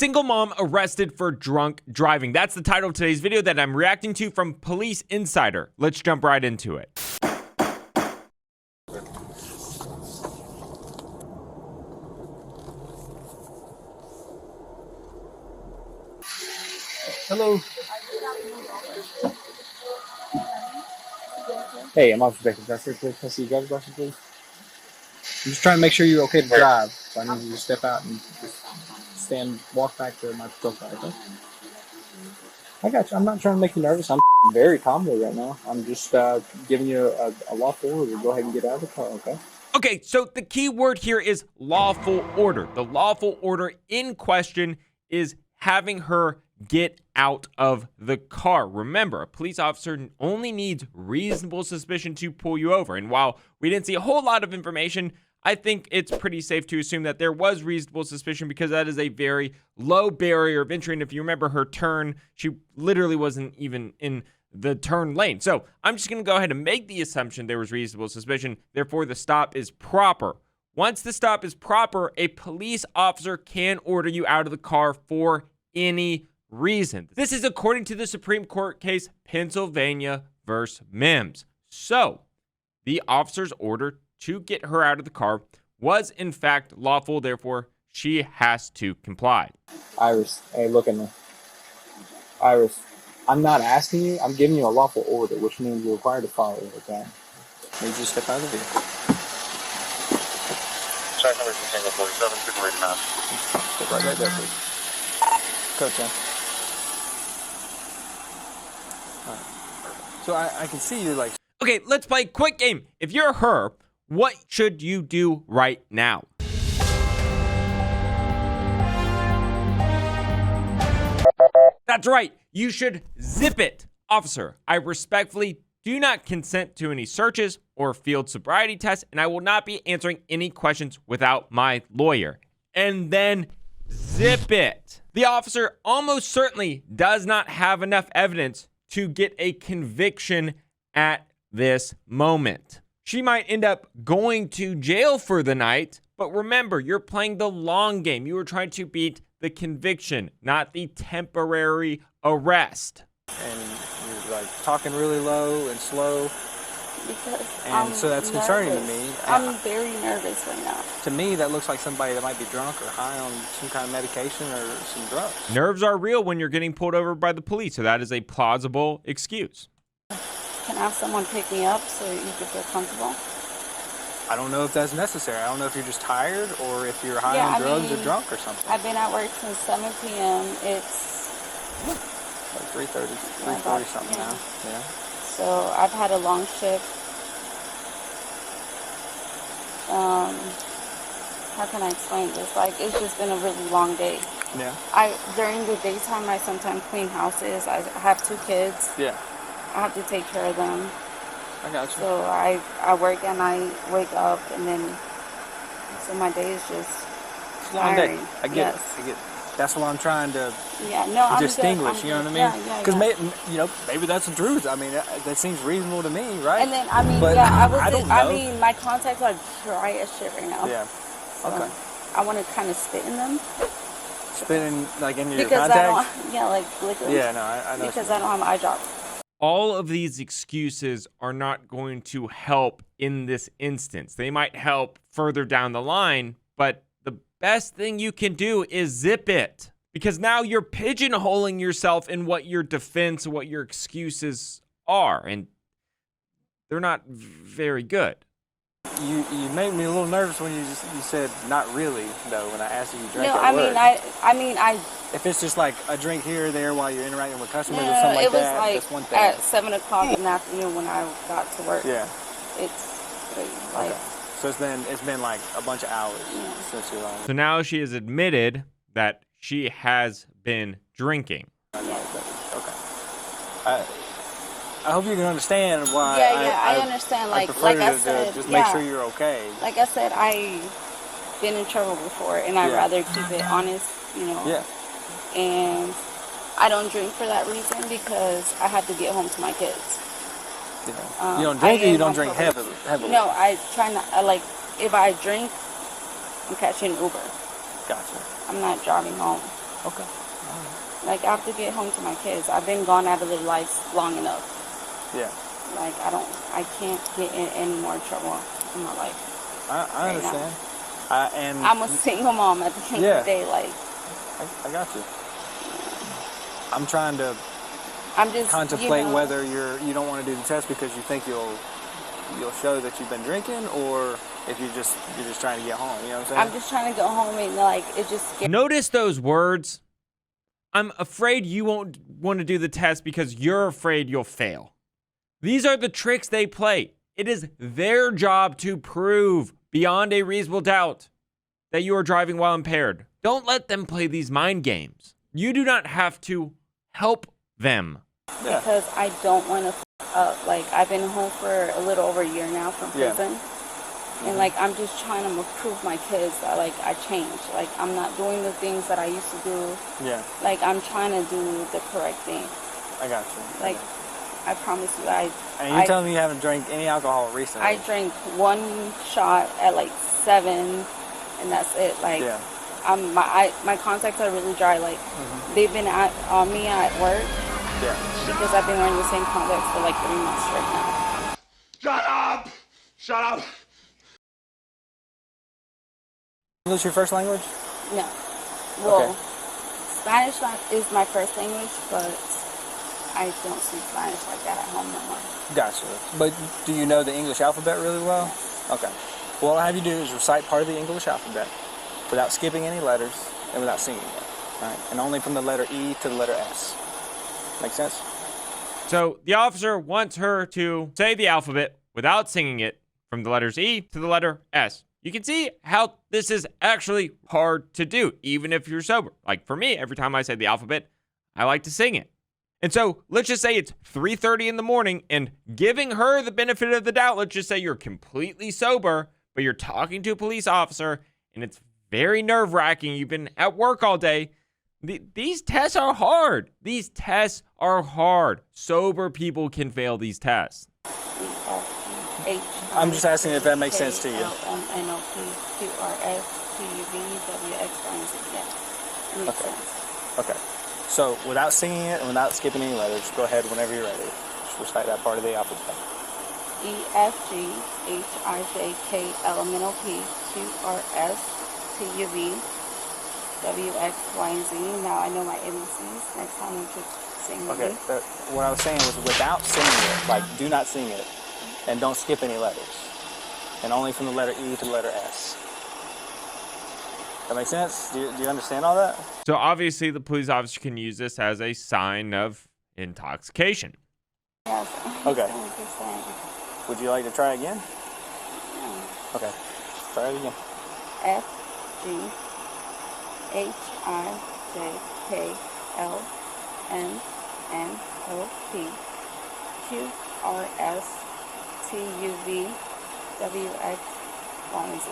Single mom arrested for drunk driving. That's the title of today's video that I'm reacting to from Police Insider. Let's jump right into it. Hello. Hey, I'm Officer Baker. Can I see your driver's license, please? I'm just trying to make sure you're okay to drive. So I need you to step out and just walk back to my patrol car, okay? I got you. I'm not trying to make you nervous. I'm very calm right now. I'm just giving you a lawful order. Go ahead and get out of the car, okay? Okay, so the key word here is lawful order. The lawful order in question is having her get out of the car. Remember, a police officer only needs reasonable suspicion to pull you over. And while we didn't see a whole lot of information, I think it's pretty safe to assume that there was reasonable suspicion because that is a very low barrier of entry. And if you remember her turn, she literally wasn't even in the turn lane. So I'm just going to go ahead and make the assumption there was reasonable suspicion. Therefore, the stop is proper. Once the stop is proper, a police officer can order you out of the car for any reason. This is according to the Supreme Court case Pennsylvania versus Mims. So the officer's order to get her out of the car was in fact lawful. Therefore, she has to comply. Iris, hey, look at me. Iris, I'm not asking you. I'm giving you a lawful order, which means you're required to follow it, okay? Need you to step out of the vehicle. Check number 47, super ready now. Step right there, please. Coach, All right. So I can see you're like... Okay, let's play a quick game. If you're her, what should you do right now? That's right. You should zip it. Officer, I respectfully do not consent to any searches or field sobriety tests, and I will not be answering any questions without my lawyer. And then zip it. The officer almost certainly does not have enough evidence to get a conviction at this moment. She might end up going to jail for the night, but remember, you're playing the long game. You are trying to beat the conviction, not the temporary arrest. And you're like talking really low and slow. Because so that's concerning to me. I'm very nervous right now. To me, that looks like somebody that might be drunk or high on some kind of medication or some drugs. Nerves are real when you're getting pulled over by the police, so that is a plausible excuse. Can I have someone pick me up so you can feel comfortable? I don't know if that's necessary. I don't know if you're just tired or if you're high on drugs or drunk or something. I've been at work since 7 p.m. It's like 3:30, 3:40 something now. Yeah. So I've had a long shift. How can I explain this? Like, it's just been a really long day. Yeah. During the daytime, I sometimes clean houses. I have 2 kids. Yeah. I have to take care of them. I got you. So I work and I wake up, and then so my day is just tiring. I get it. I get it. That's what I'm trying to distinguish. You know what I mean? Yeah. Because maybe that's the truth. I mean, that seems reasonable to me, right? And then I mean, but I don't know. mean, my contacts are dry as shit right now. Yeah. So Okay. I want to kind of spit in them. Spit in like into your because contacts? like liquid. Yeah, no, I know. Because I don't have my eye drops. All of these excuses are not going to help in this instance. They might help further down the line, but the best thing you can do is zip it. Because now you're pigeonholing yourself in what your defense, what your excuses are, and they're not very good. You made me a little nervous when you said not really though when I asked if you drank. No, I mean if it's just like a drink here or there while you're interacting with customers or something like that, that's one thing. At 7 o'clock in the afternoon when I got to work. Yeah. It's like. Okay. So it's been like a bunch of hours since you're on. So now she has admitted that she has been drinking. Okay. I hope you can understand why. I understand. Like I said, just make sure you're okay. Like I said, I've been in trouble before, and I'd rather keep it honest, you know. Yeah. And I don't drink for that reason because I have to get home to my kids. Yeah. You don't drink, or you don't drink heavily? No, I try not. If I drink, I'm catching Uber. Gotcha. I'm not driving home. Okay. Like, I have to get home to my kids. I've been gone out of their lives long enough. Yeah. Like, I can't get in any more trouble in my life. I understand. And I'm a single mom at the end of the day. Like, I got you. I'm trying to I'm just contemplate whether you don't want to do the test because you think you'll show that you've been drinking, or if you're just trying to get home. You know what I'm saying? I'm just trying to go home, and like it just scares. Notice those words. I'm afraid you won't want to do the test because you're afraid you'll fail. These are the tricks they play. It is their job to prove beyond a reasonable doubt that you are driving while impaired. Don't let them play these mind games. You do not have to help them. Because I don't want to up. Like, I've been home for a little over a year now from prison. And like, I'm just trying to prove my kids that like I changed. Like, I'm not doing the things that I used to do. Yeah. Like, I'm trying to do the correct thing. I got you. Like, I promise you, And you're telling me you haven't drank any alcohol recently? I drank one shot at like 7, and that's it. Like, my contacts are really dry. Like, they've been on me at work. Yeah. Because I've been wearing the same contacts for like 3 months right now. Shut up! Shut up! English your first language? No. Well, Spanish is my first language, but I don't speak Spanish like that at home no more. Gotcha. But do you know the English alphabet really well? Yes. Okay. Well, all I have you do is recite part of the English alphabet without skipping any letters and without singing it. All right? And only from the letter E to the letter S. Make sense? So the officer wants her to say the alphabet without singing it from the letters E to the letter S. You can see how this is actually hard to do, even if you're sober. Like for me, every time I say the alphabet, I like to sing it. And so let's just say it's 3:30 in the morning, and giving her the benefit of the doubt, let's just say you're completely sober, but you're talking to a police officer, and it's very nerve-wracking. You've been at work all day. These tests are hard. These tests are hard. Sober people can fail these tests. I'm just asking if that makes sense to you. Okay. So without singing it and without skipping any letters, go ahead whenever you're ready. Just recite that part of the alphabet. E, F, G, H, I, J, K, L, M, N, O, P, Q, R, S, T, U, V, W, X, Y, and Z. Now I know my ABCs. Next time we could sing with me. What I was saying was without singing it, like do not sing it, and don't skip any letters, and only from the letter E to the letter S. That makes sense? Do you understand all that? So obviously the police officer can use this as a sign of intoxication. Yes. Okay. Would you like to try again? Yeah. Okay. Try it again. F, G, H, I, J, K, L, M, N, O, P, Q, R, S, T, U, V, W, X, Y, and Z.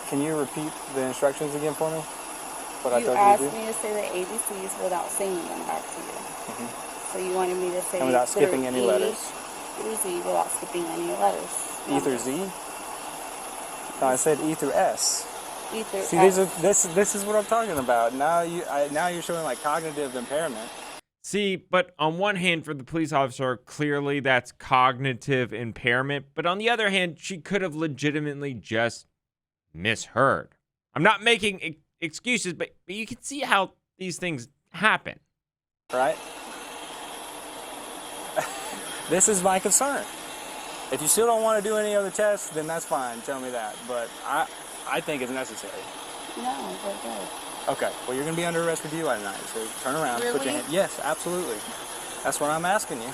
Can you repeat the instructions again for me? What I You told asked you to do? me to say the ABCs without singing them back to you. So you wanted me to say And without skipping any letters. through Z without skipping any letters. E through Z? No, I said E through S. E through See, S. this is what I'm talking about. Now you're showing like cognitive impairment. See, but on one hand, for the police officer, clearly that's cognitive impairment. But on the other hand, she could have legitimately just misheard. I'm not making excuses, but you can see how these things happen. Right? This is my concern. If you still don't want to do any other tests, then that's fine. Tell me that. But I think it's necessary. No, we're good. Okay. Well, you're going to be under arrest for DUI tonight. So turn around. Put your Really? hand. Yes, absolutely. That's what I'm asking you.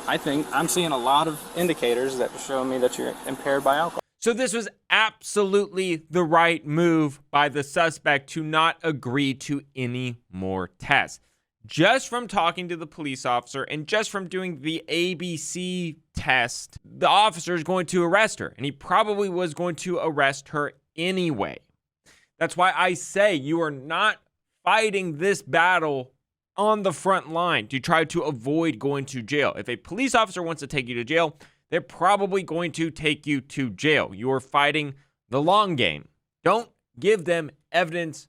I think I'm seeing a lot of indicators that show me that you're impaired by alcohol. So this was absolutely the right move by the suspect to not agree to any more tests. Just from talking to the police officer and just from doing the ABC test, the officer is going to arrest her, and he probably was going to arrest her anyway. That's why I say you are not fighting this battle on the front line to try to avoid going to jail. If a police officer wants to take you to jail, they're probably going to take you to jail. You are fighting the long game. Don't give them evidence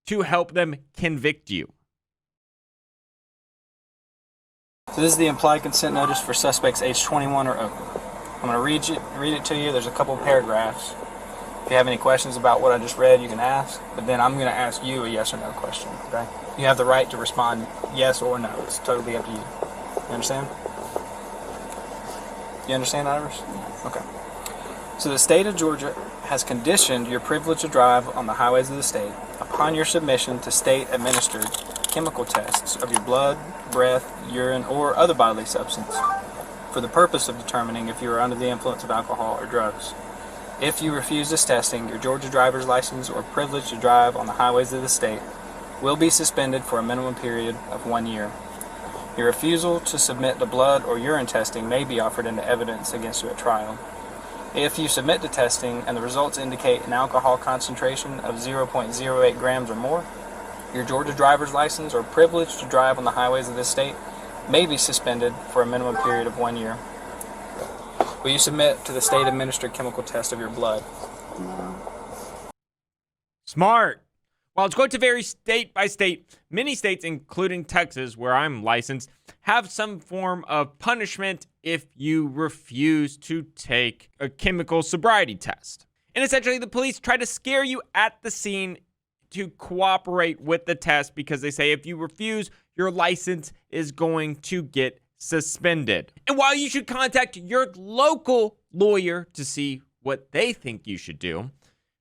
to help them convict you. So this is the implied consent notice for suspects age 21 or over. I'm going to read it to you. There's a couple paragraphs. If you have any questions about what I just read, you can ask. But then I'm going to ask you a yes or no question, okay? You have the right to respond yes or no. It's totally up to you. You understand? You understand, Iris? Yes. Okay. So the state of Georgia has conditioned your privilege to drive on the highways of the state upon your submission to state-administered chemical tests of your blood, breath, urine, or other bodily substance for the purpose of determining if you are under the influence of alcohol or drugs. If you refuse this testing, your Georgia driver's license or privilege to drive on the highways of the state will be suspended for a minimum period of 1 year. Your refusal to submit to blood or urine testing may be offered into evidence against you at trial. If you submit to testing and the results indicate an alcohol concentration of 0.08 grams or more, your Georgia driver's license or privilege to drive on the highways of this state may be suspended for a minimum period of 1 year. Will you submit to the state-administered chemical test of your blood? No. Smart. While it's going to vary state by state, many states, including Texas, where I'm licensed, have some form of punishment if you refuse to take a chemical sobriety test. And essentially, the police try to scare you at the scene to cooperate with the test because they say if you refuse, your license is going to get suspended. And while you should contact your local lawyer to see what they think you should do,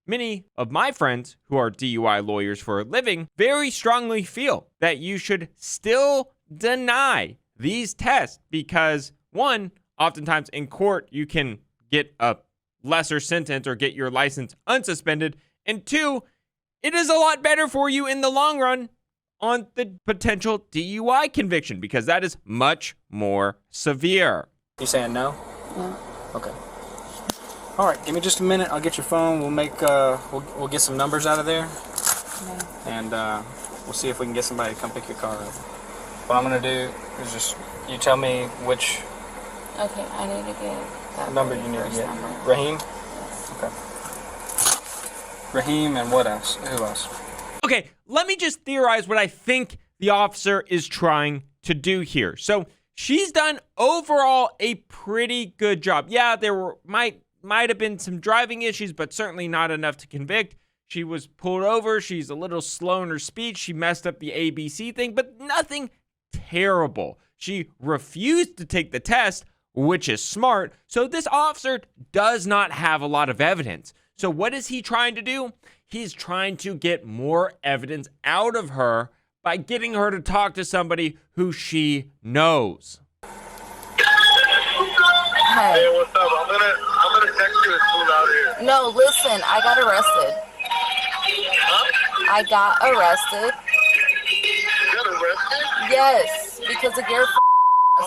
many of my friends who are DUI lawyers for a living very strongly feel that you should still deny these tests because, one, oftentimes in court you can get a lesser sentence or get your license unsuspended, and two, it is a lot better for you in the long run on the potential DUI conviction because that is much more severe. You saying no? No. Okay. All right, give me just a minute. I'll get your phone. We'll make we'll get some numbers out of there, No. and we'll see if we can get somebody to come pick your car up. What I'm gonna do is just you tell me which Okay, I need to get that number you very need to first get. number. Raheem. Yes. Okay. Raheem and what else? Who else? Okay, let me just theorize what I think the officer is trying to do here. So she's done overall a pretty good job. Yeah, there might have been some driving issues, but certainly not enough to convict. She was pulled over. She's a little slow in her speech. She messed up the ABC thing, but nothing terrible. She refused to take the test, which is smart. So this officer does not have a lot of evidence. So what is he trying to do? He's trying to get more evidence out of her by getting her to talk to somebody who she knows. Hey, what's up? I'm gonna text you as soon as out here. no, listen, I got arrested. Huh? I got arrested. You got arrested? Yes, because of your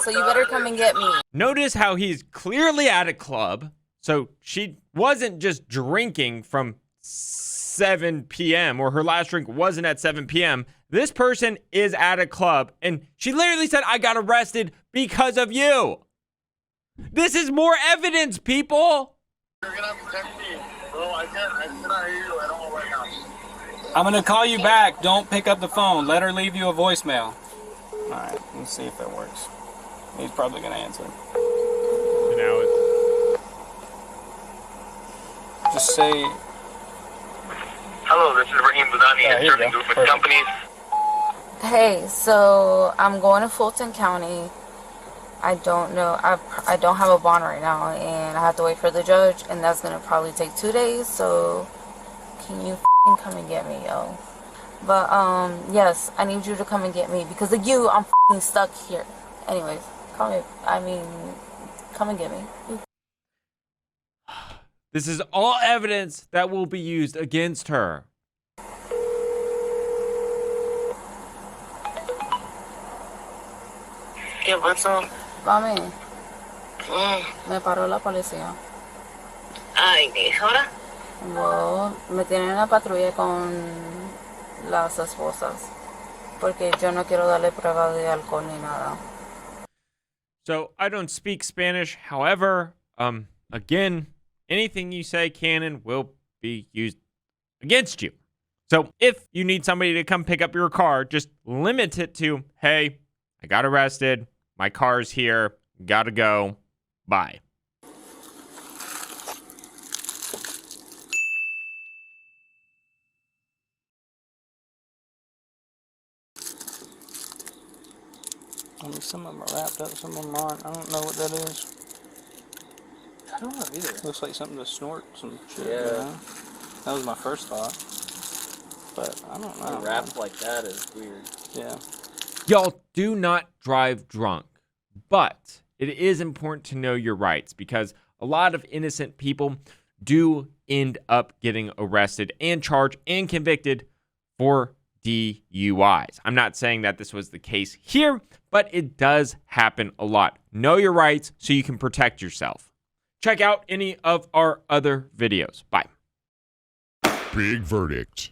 so you better come and get me. Notice how he's clearly at a club. So she wasn't just drinking from 7 p.m. or her last drink wasn't at 7 p.m. This person is at a club and she literally said, I got arrested because of you. This is more evidence, people. You're gonna have to text me, bro. I cannot hear you at all right now. I'm gonna call you back. Don't pick up the phone. Let her leave you a voicemail. All right, let's see if that works. He's probably gonna answer. Now it's Just say, Hello, this is Raheem Budani, here you Serving go. Group of Perfect. Companies. Hey, so I'm going to Fulton County. I don't know. I don't have a bond right now, and I have to wait for the judge, and that's gonna probably take 2 days. So, can you come and get me, yo? But yes, I need you to come and get me because of you. I'm stuck here. Anyways, come and get me. This is all evidence that will be used against her. ¿Qué pasó? Mami, me paró la policía. Ay, ¿qué es ahora? Bueno, me tienen en la patrulla con las esposas porque yo no quiero darle prueba de alcohol ni nada. So I don't speak Spanish. However, again, anything you say, Cannon, will be used against you. So if you need somebody to come pick up your car, just limit it to, hey, I got arrested. My car's here. Gotta go. Bye. I mean, some of them are wrapped up, some of them aren't. I don't know what that is. I don't know either. Looks like something to snort some shit. Yeah. You know? That was my first thought. But I don't know. Wrapped like that is weird. Yeah. Y'all do not drive drunk, but it is important to know your rights because a lot of innocent people do end up getting arrested and charged and convicted for DUIs. I'm not saying that this was the case here, but it does happen a lot. Know your rights so you can protect yourself. Check out any of our other videos. Bye. Big verdict.